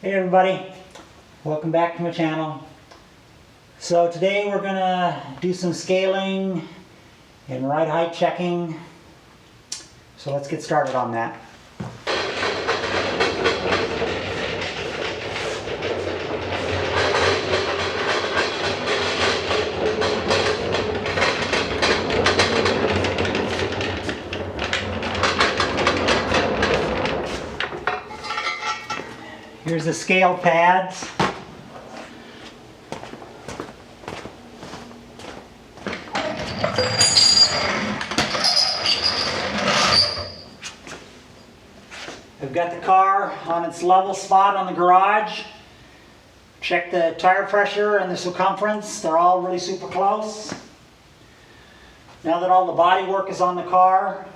Hey everybody, welcome back to my channel. So today we're going to do some scaling and ride height checking. So let's get started on that. Here's the scale pads. I've got the car on its level spot on the garage. Check the tire pressure and the circumference. They're all really super close. Now that all the body work is on the car,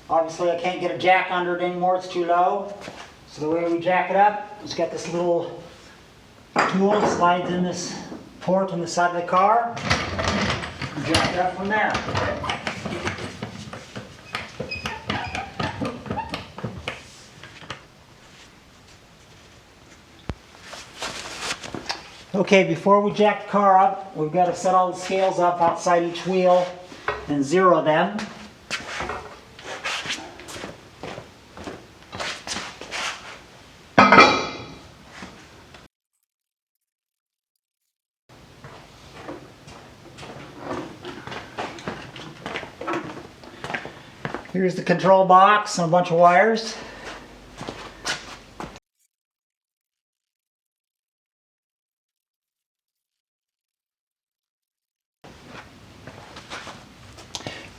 obviously I can't get a jack under it anymore, it's too low. So the way we jack it up, it's got this little tool that slides in this port on the side of the car. And jack it up from there. Okay, before we jack the car up, we've got to set all the scales up outside each wheel and zero them. Here's the control box and a bunch of wires.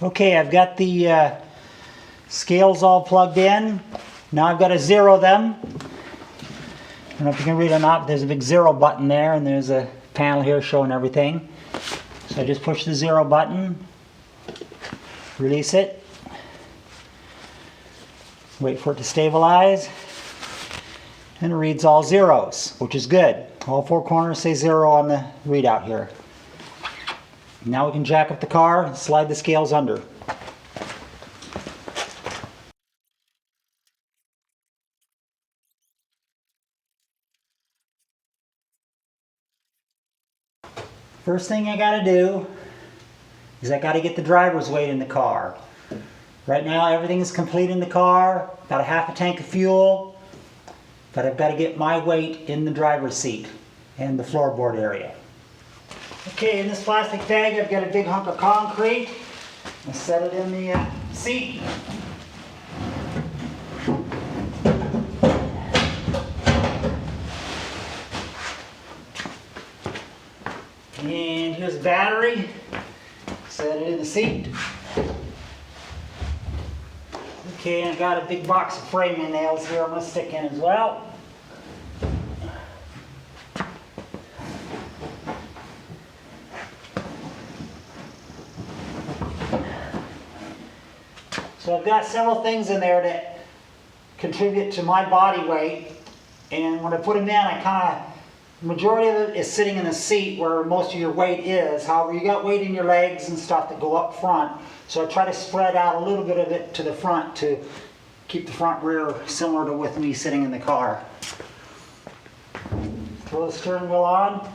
Okay, I've got the scales all plugged in. Now I've got to zero them. I don't know if you can read it or not, but there's a big zero button there, and there's a panel here showing everything. So I just push the zero button, release it, wait for it to stabilize, and it reads all zeros, which is good. All four corners say zero on the readout here. Now we can jack up the car and slide the scales under. First thing I got to do is I got to get the driver's weight in the car. Right now everything is complete in the car, about a half a tank of fuel, but I've got to get my weight in the driver's seat and the floorboard area. Okay, in this plastic bag I've got a big hunk of concrete. I set it in the seat. And here's a battery. Set it in the seat. Okay, and I got a big box of framing nails here I'm going to stick in as well. So I've got several things in there that contribute to my body weight, and when I put them in, I kind of, majority of it is sitting in the seat where most of your weight is. However, you got weight in your legs and stuff that go up front, so I try to spread out a little bit of it to the front to keep the front rear similar to with me sitting in the car. Throw the steering wheel on.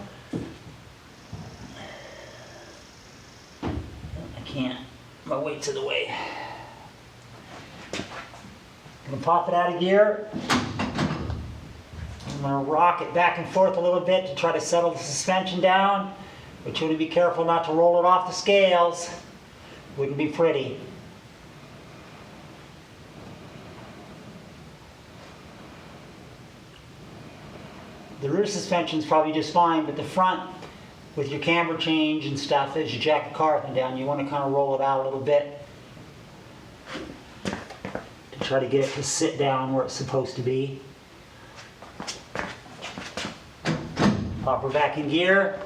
I can't, my weight's in the way. I'm going to pop it out of gear. I'm going to rock it back and forth a little bit to try to settle the suspension down, but you want to be careful not to roll it off the scales. Wouldn't be pretty. The rear suspension is probably just fine, but the front, with your camber change and stuff, as you jack the car up and down, you want to kind of roll it out a little bit. Try to get it to sit down where it's supposed to be. Pop her back in gear.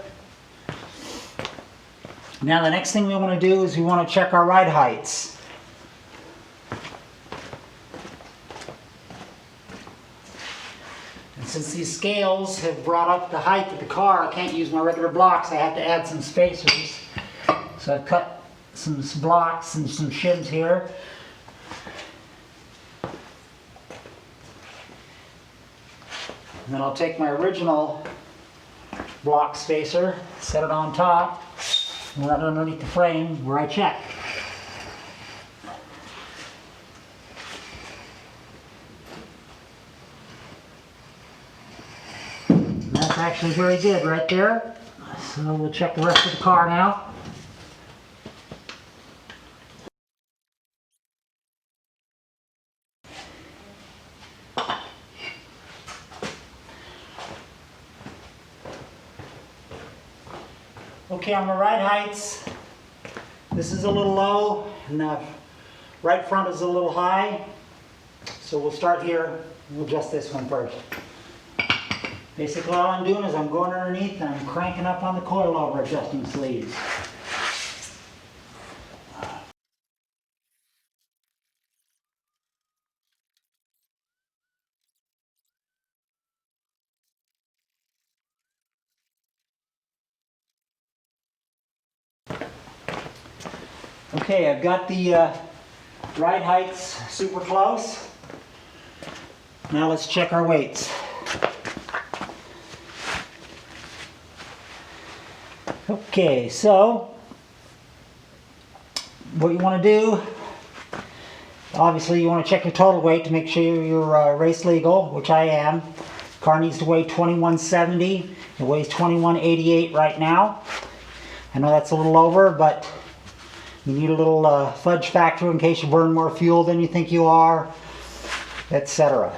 Now the next thing we want to do is we want to check our ride heights. And since these scales have brought up the height of the car, I can't use my regular blocks. I have to add some spacers. So I've cut some blocks and some shims here. And then I'll take my original block spacer, set it on top, and right underneath the frame where I check. And that's actually very good right there. So we'll check the rest of the car now. Okay, on the right heights, this is a little low, and the right front is a little high. So we'll start here, we'll adjust this one first. Basically all I'm doing is I'm going underneath and I'm cranking up on the coilover adjusting sleeves. Okay, I've got the ride heights super close. Now let's check our weights. Okay, so what you want to do, obviously you want to check your total weight to make sure you're race legal, which I am. Car needs to weigh 2170. It weighs 2188 right now. I know that's a little over, but you need a little fudge factor in case you burn more fuel than you think you are, etc.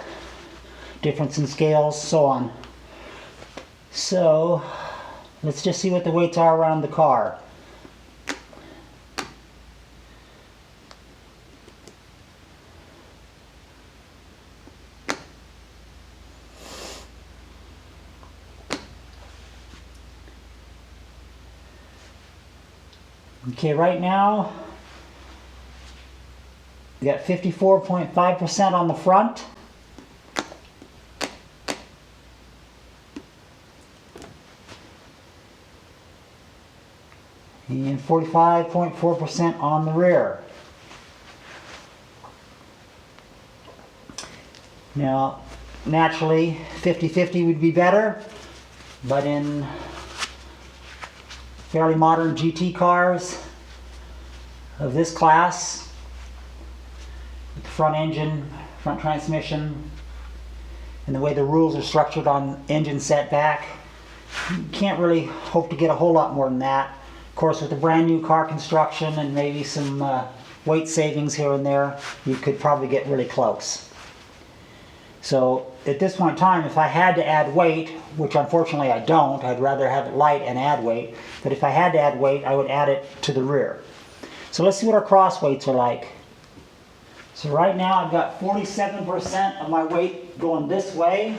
Difference in scales, so on. So let's just see what the weights are around the car. Okay, right now we got 54.5% on the front. And 45.4% on the rear. Now, naturally, 50-50 would be better, but in fairly modern GT cars of this class, with the front engine, front transmission, and the way the rules are structured on engine setback, you can't really hope to get a whole lot more than that. Of course, with a brand new car construction and maybe some weight savings here and there, you could probably get really close. So at this point in time, if I had to add weight, which unfortunately I don't, I'd rather have it light and add weight, but if I had to add weight, I would add it to the rear. So let's see what our cross weights are like. So right now I've got 47% of my weight going this way.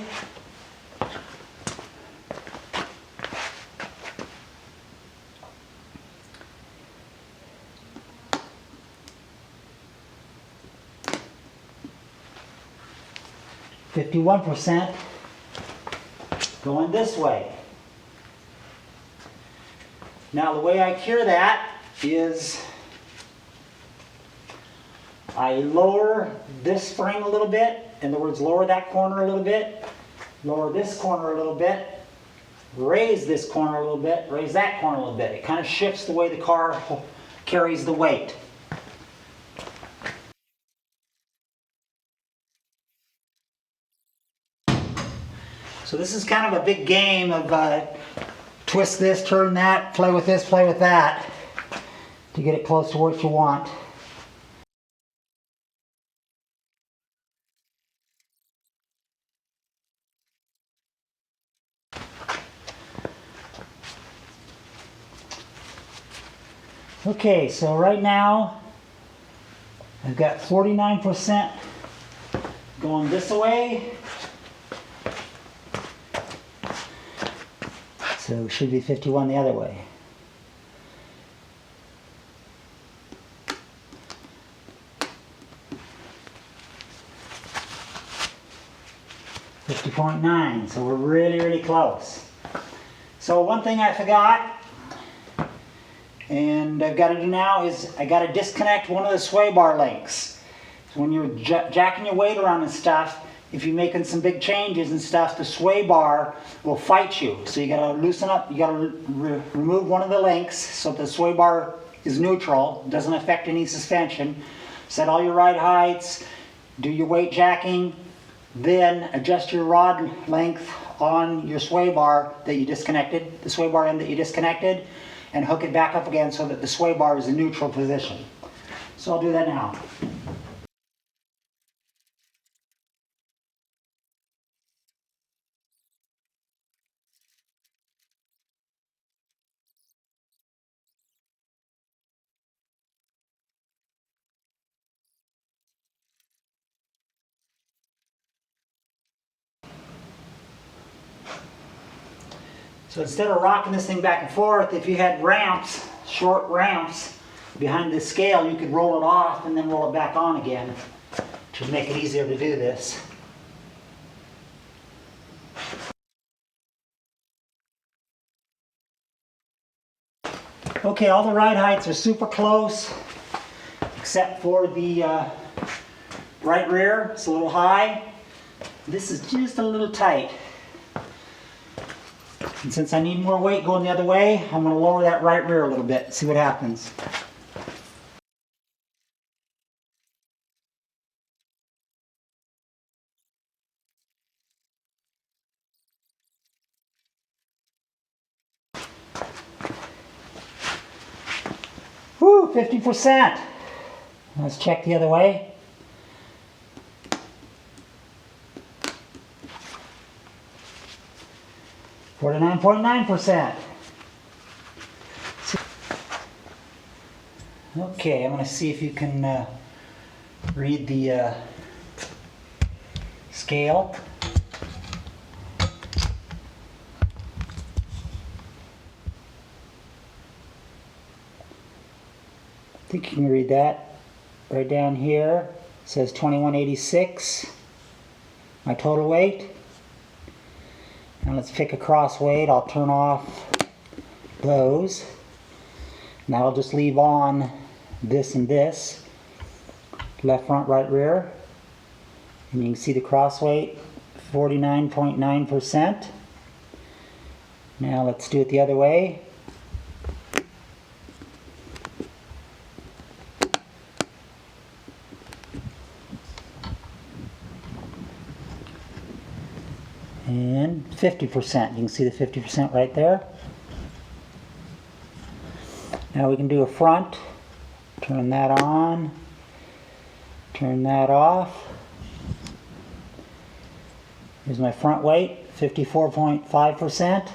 %, going this way. Now the way I cure that is I lower this spring a little bit, in other words lower that corner a little bit, lower this corner a little bit, raise this corner a little bit, raise that corner a little bit. It kind of shifts the way the car carries the weight. So this is kind of a big game of twist this, turn that, play with this, play with that to get it close to what you want. Okay, so right now I've got 49% going this way. So it should be 51 the other way. .9, so we're really, really close. So one thing I forgot, and I've got to do now, is I got to disconnect one of the sway bar links. So when you're jacking your weight around and stuff, if you're making some big changes and stuff, the sway bar will fight you. So you gotta loosen up, you gotta remove one of the links so the sway bar is neutral, doesn't affect any suspension. Set all your ride heights, do your weight jacking, then adjust your rod length on your sway bar that you disconnected, the sway bar end that you disconnected, and hook it back up again so that the sway bar is in neutral position. So I'll do that now. So instead of rocking this thing back and forth, if you had ramps, short ramps behind the scale, you could roll it off and then roll it back on again to make it easier to do this. Okay, all the ride heights are super close, except for the right rear. It's a little high. This is just a little tight. And since I need more weight going the other way, I'm going to lower that right rear a little bit, see what happens. Whew, 50%. Let's check the other way. $49.9%. Okay, I'm going to see if you can read the scale. I think you can read that. Right down here it says 2186, my total weight. Now let's pick a cross weight. I'll turn off those. Now I'll just leave on this and this. Left front, right rear. And you can see the cross weight, 49.9%. Now let's do it the other way. And 50%. You can see the 50% right there. Now we can do a front. Turn that on. Turn that off. Here's my front weight, 54.5%.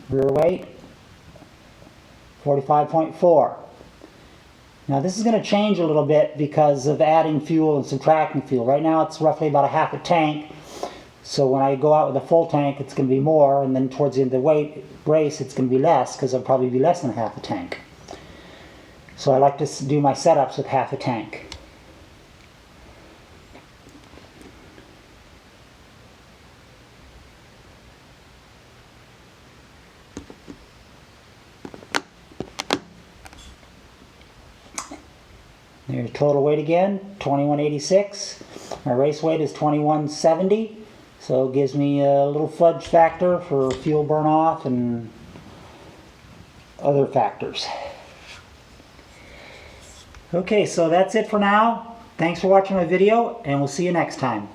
Rear weight, 45.4. Now this is going to change a little bit because of adding fuel and subtracting fuel. Right now it's roughly about a half a tank. So when I go out with a full tank it's going to be more, and then towards the end of the weight race it's going to be less because it'll probably be less than half a tank. So I like to do my setups with half a tank. There's total weight again, 2186. My race weight is 2170, so it gives me a little fudge factor for fuel burn off and other factors. Okay, so that's it for now. Thanks for watching my video, and we'll see you next time.